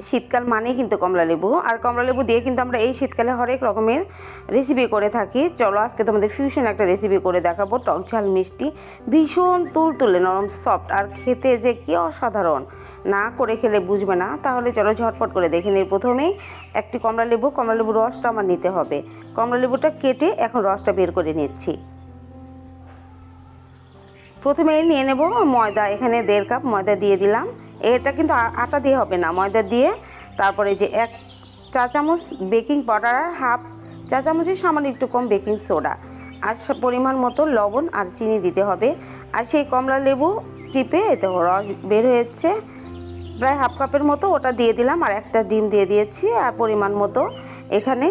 শীতকাল মানেই কিন্তু কমলা লেবু, আর কমলা লেবু দিয়ে কিন্তু আমরা এই শীতকালে হরেক রকমের রেসিপি করে থাকি। চলো আজকে তোমাদের ফিউশন একটা রেসিপি করে দেখাবো, টক ঝাল মিষ্টি, ভীষণ তুলতুলে নরম সফট, আর খেতে যে কি অসাধারণ, না করে খেলে বুঝবে না। তাহলে চলো ঝটপট করে দেখে নিই। প্রথমেই একটি কমলা লেবুর রসটা আমার নিতে হবে। কমলা লেবুটা কেটে এখন রসটা বের করে নিচ্ছি। প্রথমে নিয়ে নেব ময়দা, এখানে 1.5 কাপ ময়দা দিয়ে দিলাম। এটা কিন্তু আটা দিয়ে হবে না, ময়দা দিয়ে। তারপরে যে 1 চা চামচ বেকিং পাউডার আর হাফ চা চামচের সামান্য একটু কম বেকিং সোডা, আর পরিমাণ মতো লবণ আর চিনি দিতে হবে। আর সেই কমলা লেবু চিপে এতে রস বের হয়েছে প্রায় হাফ কাপের মতো, ওটা দিয়ে দিলাম। আর একটা ডিম দিয়ে দিয়েছি, আর পরিমাণ মতো এখানে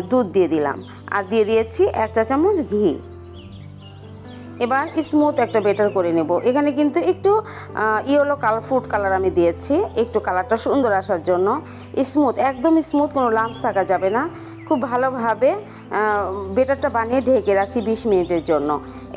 দুধ দিয়ে দিলাম, আর দিয়ে দিয়েছি 1 চা চামচ ঘি। এবার স্মুথ একটা বেটার করে নেব। এখানে কিন্তু একটু ইয়েলো কালার, ফুড কালার আমি দিয়েছি একটু কালারটা সুন্দর আসার জন্য। স্মুথ, একদম স্মুথ, কোনো লাম্পস থাকা যাবে না। খুব ভালোভাবে বেটারটা বানিয়ে ঢেকে রাখছি 20 মিনিটের জন্য।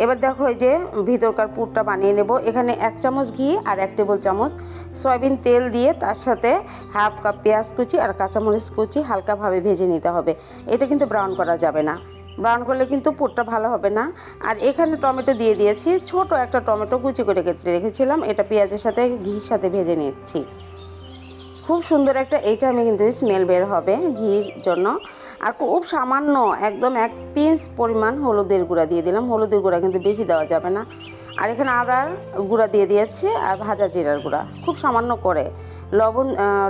এবার দেখো এই যে ভিতরকার পুরটা বানিয়ে নেব। এখানে 1 চামচ ঘি আর 1 টেবিল চামচ সয়াবিন তেল দিয়ে তার সাথে হাফ কাপ পেঁয়াজ কুচি আর কাঁচামরিচ কুচি হালকাভাবে ভেজে নিতে হবে। এটা কিন্তু ব্রাউন করা যাবে না, ব্রাউন করলে কিন্তু পুরটা ভালো হবে না। আর এখানে টমেটো দিয়ে দিয়েছি, ছোট একটা টমেটো কুচি করে কেটে রেখেছিলাম, এটা পেঁয়াজের সাথে ঘির সাথে ভেজে নিচ্ছি। খুব সুন্দর একটা এইটা আমি কিন্তু স্মেল বের হবে ঘির জন্য। আর খুব সামান্য একদম 1 পিঞ্চ পরিমাণ হলুদের গুঁড়া দিয়ে দিলাম। হলুদের গুঁড়া কিন্তু বেশি দেওয়া যাবে না। আর এখানে আদার গুঁড়া দিয়ে দিয়েছি আর ভাজা জিরার গুঁড়া খুব সামান্য করে,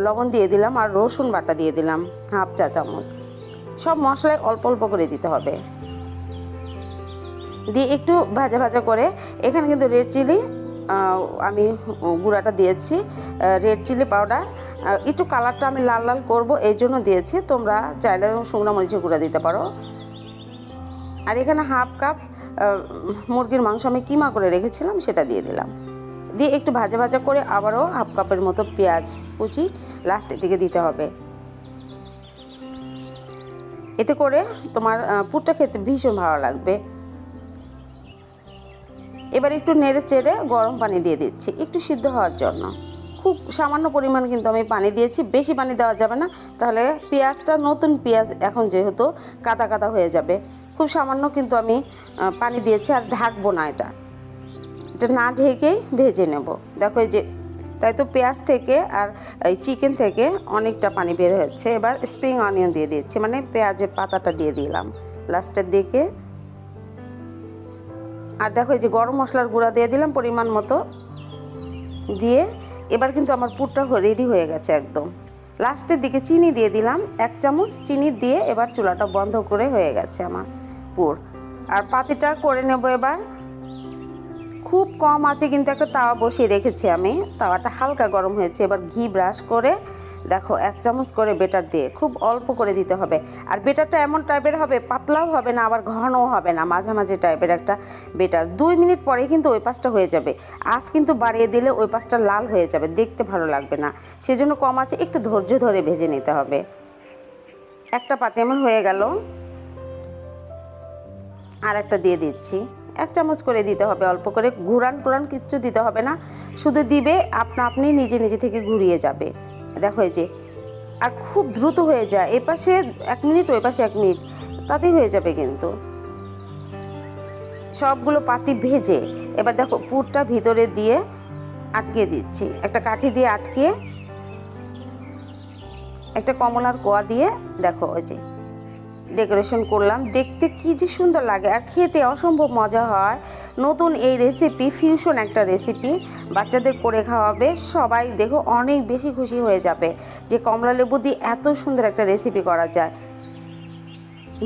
লবণ দিয়ে দিলাম, আর রসুন বাটা দিয়ে দিলাম হাফ চা চামচ। সব মশলায় অল্প অল্প করে দিতে হবে, দিয়ে একটু ভাজা ভাজা করে। এখানে কিন্তু রেড চিলি আমি গুঁড়াটা দিয়েছি, রেড চিলি পাউডার। একটু কালারটা আমি লাল লাল করব এই জন্য দিয়েছি, তোমরা চাইলে শুকনো মরিচের গুঁড়া দিতে পারো। আর এখানে হাফ কাপ মুরগির মাংস আমি কিমা করে রেখেছিলাম, সেটা দিয়ে দিলাম। দিয়ে একটু ভাজা ভাজা করে আবারও হাফ কাপের মতো পেঁয়াজ কুচি লাস্টের দিকে দিতে হবে। এতে করে তোমার পুরটা খেতে ভীষণ ভালো লাগবে। এবার একটু নেড়ে চেড়ে গরম পানি দিয়ে দিচ্ছি একটু সিদ্ধ হওয়ার জন্য। খুব সামান্য পরিমাণ কিন্তু আমি পানি দিয়েছি, বেশি পানি দেওয়া যাবে না, তাহলে পেঁয়াজটা, নতুন পেঁয়াজ এখন যেহেতু কাদা কাদা হয়ে যাবে। খুব সামান্য কিন্তু আমি পানি দিয়েছি, আর ঢাকবো না, এটা না ঢেকেই ভেজে নেব। দেখো এই যে, তাই তো পেঁয়াজ থেকে আর এই চিকেন থেকে অনেকটা পানি বের হচ্ছে। এবার স্প্রিং অনিয়ন দিয়ে দিচ্ছি, মানে পেঁয়াজের পাতাটা দিয়ে দিলাম লাস্টের দিকে। আর দেখো এই যে গরম মশলার গুঁড়া দিয়ে দিলাম পরিমাণ মতো দিয়ে। এবার কিন্তু আমার পুরটা রেডি হয়ে গেছে একদম। লাস্টের দিকে চিনি দিয়ে দিলাম 1 চামচ, চিনি দিয়ে এবার চুলাটা বন্ধ করে হয়ে গেছে আমার পুর। আর পাতিটা করে নেব এবার। খুব কম আছে কিন্তু একটা তাওয়া বসিয়ে রেখেছি আমি, তাওয়াটা হালকা গরম হয়েছে। এবার ঘি ব্রাশ করে দেখো 1 চামচ করে বেটার দিয়ে খুব অল্প করে দিতে হবে। আর বেটারটা এমন টাইপের হবে, পাতলাও হবে না আবার ঘনও হবে না, মাঝামাঝি টাইপের একটা বেটার। 2 মিনিট পরেই কিন্তু ওই পাশটা হয়ে যাবে। আঁচ কিন্তু বাড়িয়ে দিলে ওই পাশটা লাল হয়ে যাবে, দেখতে ভালো লাগবে না। সেজন্য কম আছে, একটু ধৈর্য ধরে ভেজে নিতে হবে। একটা পাতি এমন হয়ে গেল, আর একটা দিয়ে দিচ্ছি। 1 চামচ করে দিতে হবে, অল্প করে। ঘুরান কিচ্ছু দিতে হবে না, শুধু দিবে আপনি নিজে নিজে থেকে ঘুরিয়ে যাবে। দেখো এই যে, আর খুব দ্রুত হয়ে যায়, এ পাশে 1 মিনিট ওই পাশে 1 মিনিট, তাতেই হয়ে যাবে কিন্তু। সবগুলো পাতি ভেজে এবার দেখো পুরটা ভিতরে দিয়ে আটকে দিচ্ছি, একটা কাঠি দিয়ে আটকে, একটা কমলার কোয়া দিয়ে দেখো ওই যে ডেকোরেশন করলাম। দেখতে কি যে সুন্দর লাগে, আর খেতে অসম্ভব মজা হয়। নতুন এই রেসিপি, ফিউশন একটা রেসিপি, বাচ্চাদের করে খাওয়াবে, সবাই দেখো অনেক বেশি খুশি হয়ে যাবে যে কমলা লেবু দিয়ে এত সুন্দর একটা রেসিপি করা যায়।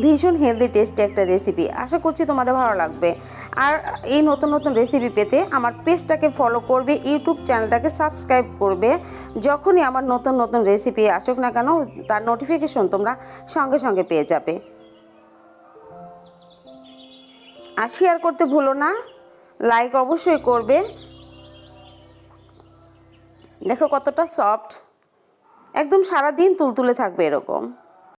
ভীষণ হেলদি টেস্টি একটা রেসিপি, আশা করছি তোমাদের ভালো লাগবে। আর এই নতুন নতুন রেসিপি পেতে আমার পেজটাকে ফলো করবে, ইউটিউব চ্যানেলটাকে সাবস্ক্রাইব করবে। যখনই আমার নতুন নতুন রেসিপি আসুক না কেন, তার নোটিফিকেশন তোমরা সঙ্গে সঙ্গে পেয়ে যাবে। আর শেয়ার করতে ভুলো না, লাইক অবশ্যই করবে। দেখো কতটা সফট, একদম সারাদিন তুলতুলে থাকবে এরকম।